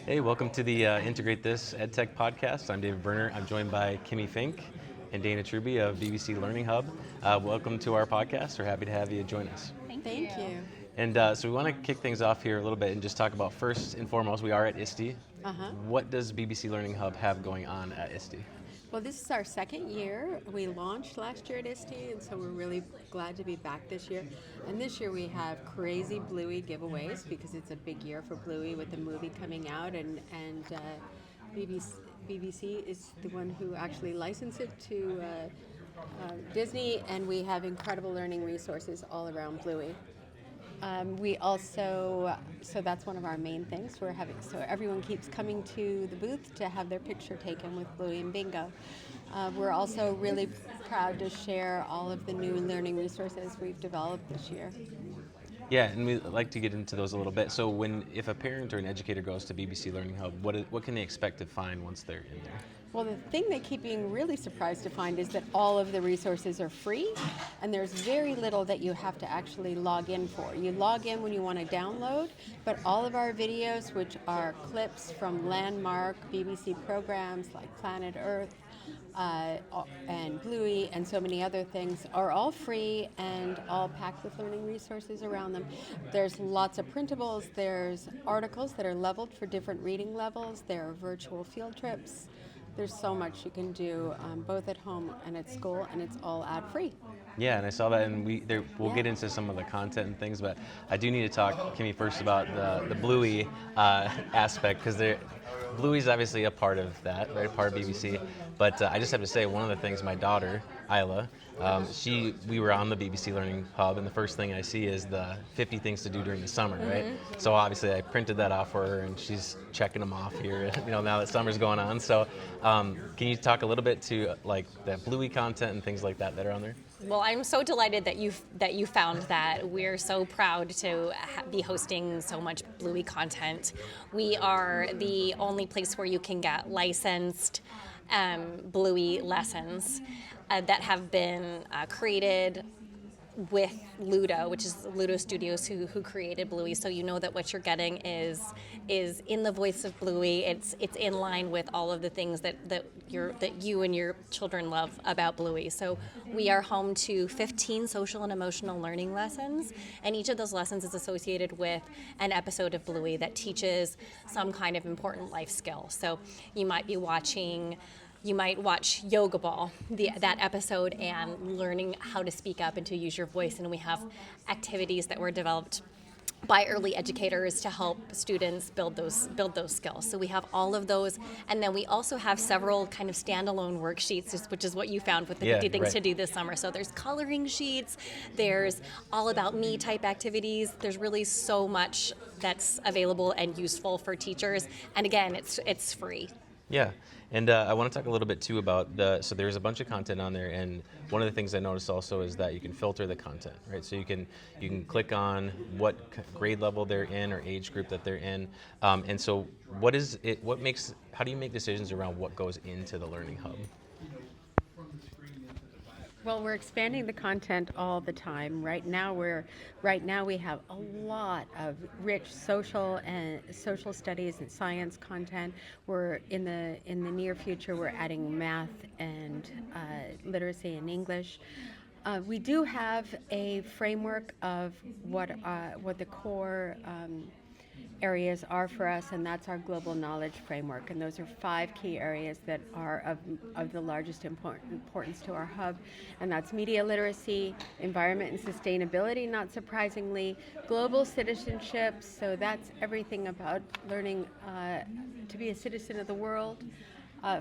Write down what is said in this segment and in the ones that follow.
Hey, welcome to the Integrate This EdTech podcast. I'm David Berner. I'm joined by Kimmie Fink and Dana Truby of BBC Learning Hub. Welcome to our podcast. We're happy to have you join us. Thank you. And so we want to kick things off here a little bit and just talk about, first and foremost, we are at ISTE. What does BBC Learning Hub have going on at ISTE? Well, this is our second year. We launched last year at ISTE, and so we're really glad to be back this year. And this year we have crazy Bluey giveaways because it's a big year for Bluey with the movie coming out, and BBC is the one who actually licensed it to Disney, and we have incredible learning resources all around Bluey. We also, so that's one of our main things we're having. So everyone keeps coming to the booth to have their picture taken with Bluey and Bingo. We're also really proud to share all of the new learning resources we've developed this year. Yeah, and we'd like to get into those a little bit. So if a parent or an educator goes to BBC Learning Hub, what can they expect to find once they're in there? Well, the thing they keep being really surprised to find is that all of the resources are free, and there's very little that you have to actually log in for. You log in when you want to download, but all of our videos, which are clips from landmark BBC programs like Planet Earth, and Bluey and so many other things, are all free and all packed with learning resources around them. There's lots of printables, there's articles that are leveled for different reading levels, there are virtual field trips. There's so much you can do both at home and at school, and it's all ad-free. Yeah, and I saw that, and we'll get into some of the content and things, but I do need to talk, Kimmie, first about the Bluey aspect, because Bluey's obviously a part of that, right? Part of BBC. But I just have to say, one of the things my daughter, Isla, we were on the BBC Learning Hub, and the first thing I see is the 50 things to do during the summer, right? So obviously I printed that off for her, and she's checking them off here, now that summer's going on. So can you talk a little bit to like the Bluey content and things like that are on there? Well, I'm so delighted that you found that. We're so proud to be hosting so much Bluey content. We are the only place where you can get licensed Bluey lessons that have been created with Ludo, which is Ludo Studios who created Bluey. So you know that what you're getting is in the voice of Bluey. It's in line with all of the things that you and your children love about Bluey. So we are home to 15 social and emotional learning lessons, and each of those lessons is associated with an episode of Bluey that teaches some kind of important life skill. So you might watch Yoga Ball, that episode, and learning how to speak up and to use your voice. And we have activities that were developed by early educators to help students build those skills. So we have all of those, and then we also have several kind of standalone worksheets, which is what you found with the 50 things to do this summer. So there's coloring sheets, there's all about me type activities. There's really so much that's available and useful for teachers. And again, it's free. Yeah, and I want to talk a little bit too about so there's a bunch of content on there, and one of the things I noticed also is that you can filter the content, right? So you can click on what grade level they're in or age group that they're in, and so how do you make decisions around what goes into the Learning Hub? Well, we're expanding the content all the time. Right now we have a lot of rich social studies and science content. We're in the near future we're adding math and literacy and English. We do have a framework of what the core areas are for us, and that's our global knowledge framework. And those are 5 key areas that are of the largest importance to our hub. And that's media literacy, environment and sustainability, not surprisingly, global citizenship, so that's everything about learning to be a citizen of the world,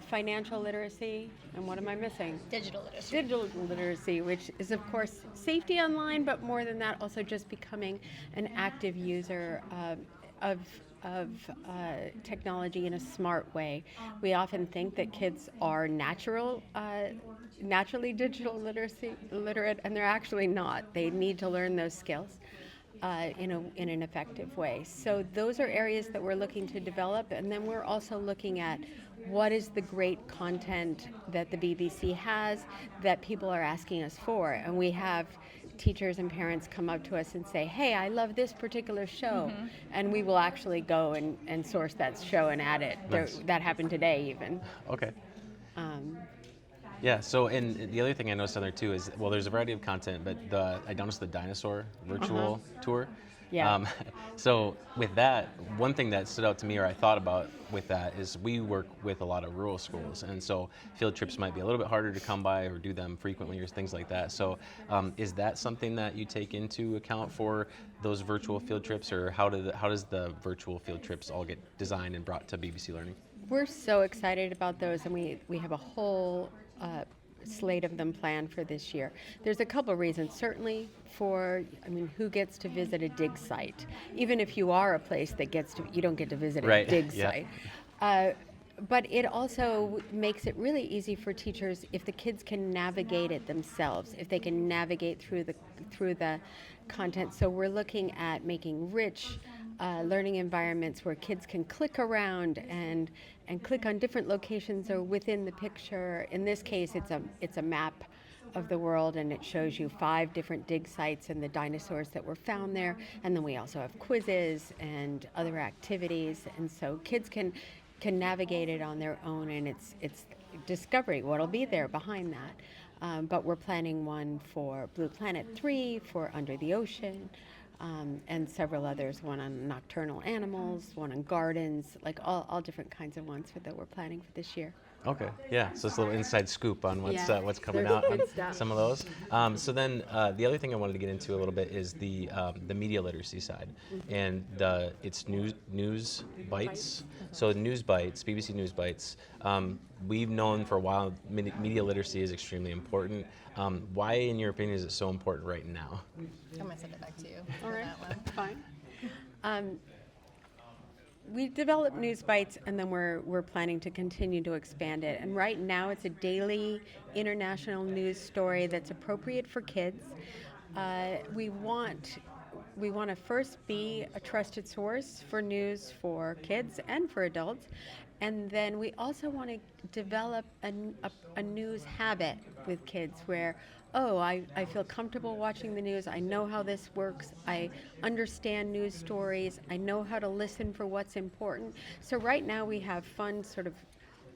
financial literacy, and what am I missing? Digital literacy. Digital literacy, which is of course safety online, but more than that, also just becoming an active user of technology in a smart way. We often think that kids are naturally digital literate, and they're actually not. They need to learn those skills in an effective way. So those are areas that we're looking to develop, and then we're also looking at what is the great content that the BBC has that people are asking us for, and we have teachers and parents come up to us and say, hey, I love this particular show, and we will actually go and source that show and add it. Nice. That happened today even. Okay. Um, Yeah, so and the other thing I noticed on there too is, well, there's a variety of content, but I noticed the dinosaur virtual tour. Yeah. So with that, one thing that stood out to me, or I thought about with that, is we work with a lot of rural schools, and so field trips might be a little bit harder to come by or do them frequently or things like that. So is that something that you take into account for those virtual field trips, or how does the virtual field trips all get designed and brought to BBC Learning? We're so excited about those, and we have a whole slate of them planned for this year. There's a couple of reasons. Certainly who gets to visit a dig site? Even if you are a place that you don't get to visit a dig site. But it also makes it really easy for teachers if the kids can navigate it themselves, if they can navigate through the content. So we're looking at making rich learning environments where kids can click around and click on different locations or within the picture. In this case, it's a map of the world, and it shows you 5 different dig sites and the dinosaurs that were found there. And then we also have quizzes and other activities, and so kids can navigate it on their own, and it's discovering what'll be there behind that. But we're planning one for Blue Planet 3, for Under the Ocean, and several others, one on nocturnal animals, one on gardens, like all different kinds of ones that we're planning for this year. Okay, yeah, so it's a little inside scoop on what's coming There's out on good stuff. some of those. So then the other thing I wanted to get into a little bit is the media literacy side, and it's news bites. So news bites, BBC News Bites. We've known for a while media literacy is extremely important. Why, in your opinion, is it so important right now? I'm going to send it back to you. All right, That one. fine. We developed News Bites, and then we're planning to continue to expand it. And right now, it's a daily international news story that's appropriate for kids. We want to first be a trusted source for news for kids and for adults, and then we also want to develop a news habit with kids where, I feel comfortable watching the news. I know how this works. I understand news stories. I know how to listen for what's important. So right now we have fun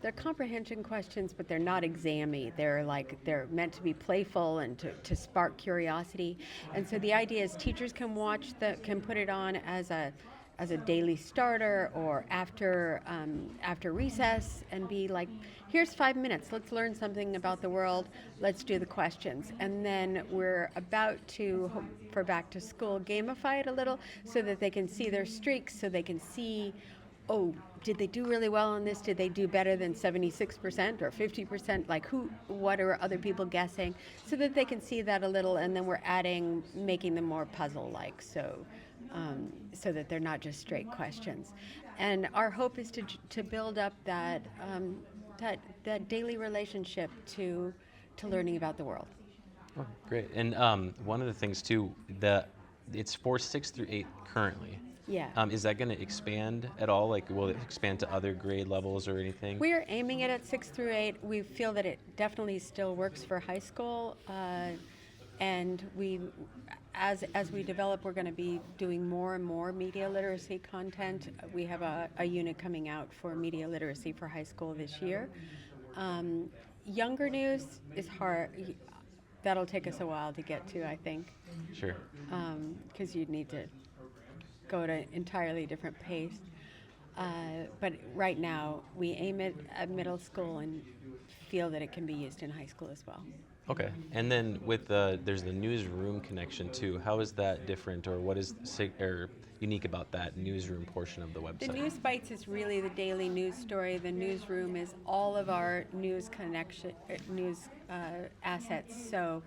they're comprehension questions, but they're not exam-y. They're meant to be playful and to spark curiosity. And so the idea is teachers can put it on as a daily starter or after recess, and be like, here's 5 minutes, let's learn something about the world, let's do the questions. And then we're about to, for back to school, gamify it a little so that they can see their streaks, so they can see, did they do really well on this? Did they do better than 76% or 50%? Like what are other people guessing? So that they can see that a little, and then we're making them more puzzle-like, so that they're not just straight questions. And our hope is to build up that daily relationship to learning about the world. Oh, great. And one of the things too, it's for 6th through 8th currently. Yeah. Is that going to expand at all? Like, will it expand to other grade levels or anything? We are aiming it at 6th through 8. We feel that it definitely still works for high school, and as we develop, we're going to be doing more and more media literacy content. We have a unit coming out for media literacy for high school this year. Younger news is hard. That'll take us a while to get to, I think. Sure. Because you'd need to go at an entirely different pace. But right now, we aim it at middle school and feel that it can be used in high school as well. Okay. And then there's the newsroom connection too. How is that different, or what is unique about that newsroom portion of the website? The News Bites is really the daily news story. The newsroom is all of our news assets. So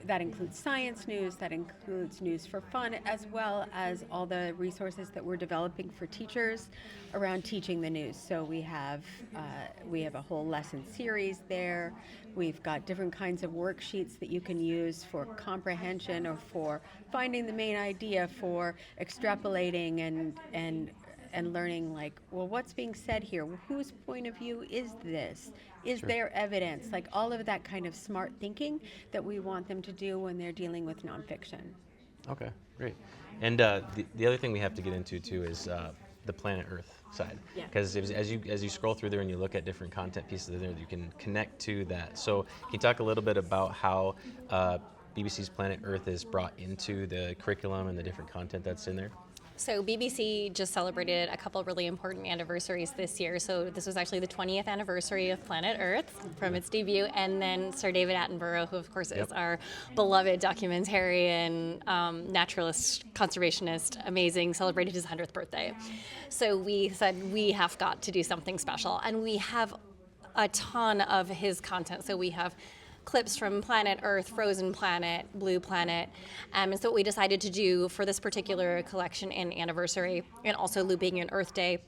that includes science news, that includes news for fun, as well as all the resources that we're developing for teachers around teaching the news. So we have a whole lesson series there. We've got different kinds of worksheets that you can use for comprehension or for finding the main idea, for extrapolating and and learning like, well, what's being said here? Whose point of view is this? Is Sure. there evidence? Like all of that kind of smart thinking that we want them to do when they're dealing with nonfiction. Okay, great. And the other thing we have to get into too is the planet Earth side, Yeah. because as you scroll through there and you look at different content pieces in there, you can connect to that. So can you talk a little bit about how BBC's Planet Earth is brought into the curriculum and the different content that's in there? So BBC just celebrated a couple really important anniversaries this year. So this was actually the 20th anniversary of Planet Earth from its debut, and then Sir David Attenborough, who of course is our beloved documentarian, naturalist, conservationist, amazing, celebrated his 100th birthday. So we said we have got to do something special, and we have a ton of his content. So we have clips from Planet Earth, Frozen Planet, Blue Planet. And so what we decided to do for this particular collection and anniversary, and also looping in Earth Day,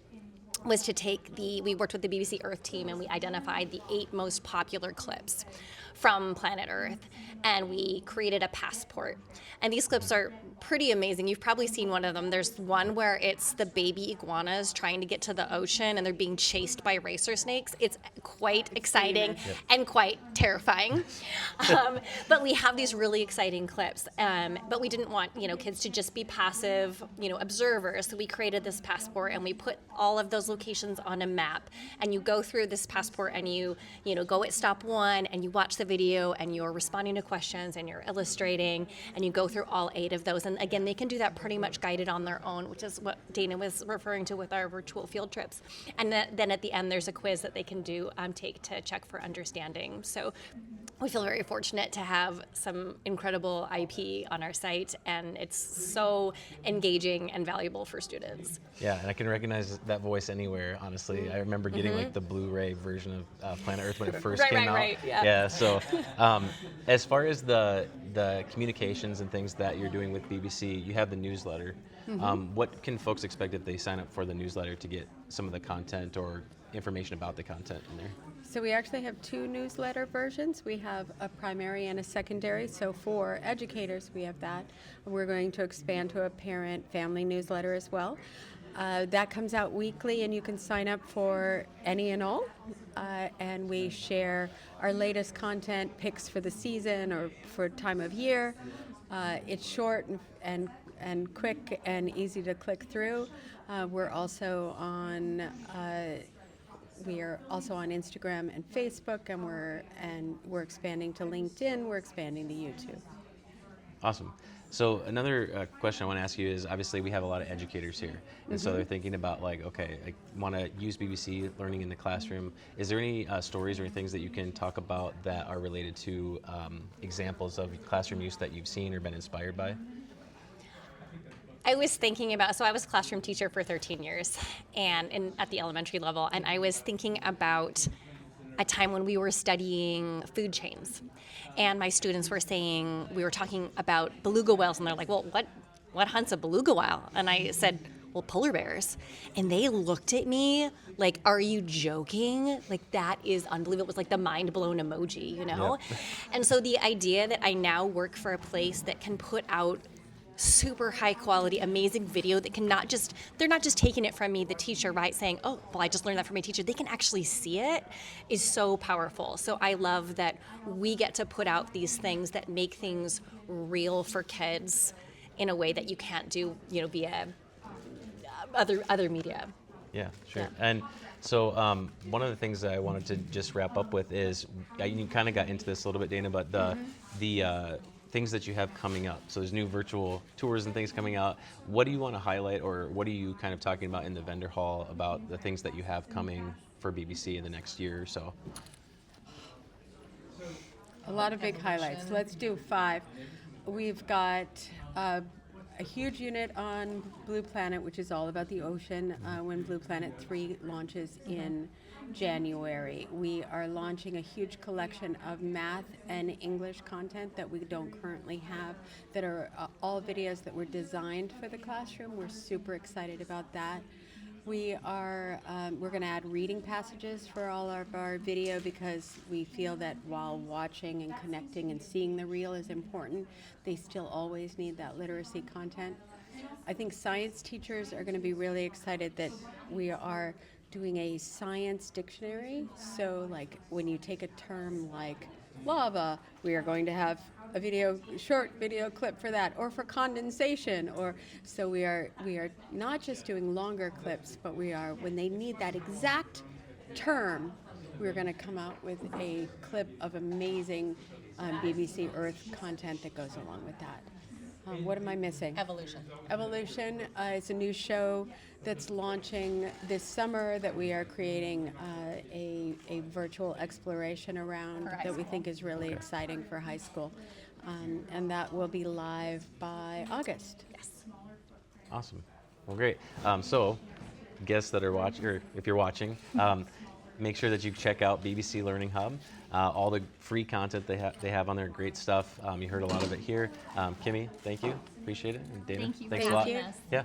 was to take we worked with the BBC Earth team and we identified the 8 most popular clips from Planet Earth, and we created a passport. And these clips are pretty amazing. You've probably seen one of them. There's one where it's the baby iguanas trying to get to the ocean and they're being chased by racer snakes. It's quite exciting and quite terrifying. But we have these really exciting clips. But we didn't want kids to just be passive observers. So we created this passport and we put all of those locations on a map. And you go through this passport and you go at stop 1 and you watch the video and you're responding to questions and you're illustrating and you go through all 8 of those. And again, they can do that pretty much guided on their own, which is what Dana was referring to with our virtual field trips. And then at the end, there's a quiz that they can take to check for understanding. So we feel very fortunate to have some incredible IP on our site, and it's so engaging and valuable for students. Yeah, and I can recognize that voice anywhere, honestly. I remember getting like the Blu-ray version of Planet Earth when it first came out. Right, yeah. Yeah, so as far as the communications and things that you're doing with BBC, you have the newsletter. What can folks expect if they sign up for the newsletter to get some of the content or information about the content in there? So we actually have 2 newsletter versions. We have a primary and a secondary. So for educators, we have that. We're going to expand to a parent family newsletter as well. That comes out weekly, and you can sign up for any and all. And we share our latest content, picks for the season or for time of year. It's short and quick and easy to click through. We're also on Instagram and Facebook, and we're expanding to LinkedIn. We're expanding to YouTube. Awesome. So another question I want to ask you is, obviously we have a lot of educators here, and so they're thinking about like, okay, I want to use BBC learning in the classroom. Is there any stories or things that you can talk about that are related to examples of classroom use that you've seen or been inspired by? I was thinking about, so I was a classroom teacher for 13 years and at the elementary level, and I was thinking about a time when we were studying food chains, and my students were saying, we were talking about beluga whales, and they're like, well, what hunts a beluga whale? And I said, well, polar bears. And they looked at me like, are you joking? Like, that is unbelievable. It was like the mind blown emoji, Yep. And so the idea that I now work for a place that can put out super high quality, amazing video that they're not just taking it from me, the teacher, right, saying, oh, well, I just learned that from my teacher. They can actually see it, is so powerful. So I love that we get to put out these things that make things real for kids in a way that you can't do, via other media. Yeah, sure. Yeah. And so one of the things that I wanted to just wrap up with is, you kind of got into this a little bit, Dana, but the things that you have coming up. So there's new virtual tours and things coming out. What do you want to highlight, or what are you kind of talking about in the vendor hall about the things that you have coming for BBC in the next year or so? A lot of big highlights. Let's do 5. We've got a huge unit on Blue Planet, which is all about the ocean, when Blue Planet 3 launches in January. We are launching a huge collection of math and English content that we don't currently have, that are all videos that were designed for the classroom. We're super excited about that. We're going to add reading passages for all of our video, because we feel that while watching and connecting and seeing the reel is important, they still always need that literacy content. I think science teachers are going to be really excited that we are doing a science dictionary. So like when you take a term like lava, we are going to have a short video clip for that, or for condensation, or so we are not just doing longer clips, but we are, when they need that exact term, we're going to come out with a clip of amazing BBC Earth content that goes along with that. What am I missing? Evolution. Evolution is a new show that's launching this summer that we are creating a virtual exploration around that we think is really exciting for high school. And that will be live by August. Yes. Awesome. Well, great. So, guests that are watching, or if you're watching, make sure that you check out BBC Learning Hub. All the free content they have on there, great stuff. You heard a lot of it here. Kimmie, thank you. Appreciate it. And Dana, Thank you for thanks a lot. having us. Yeah.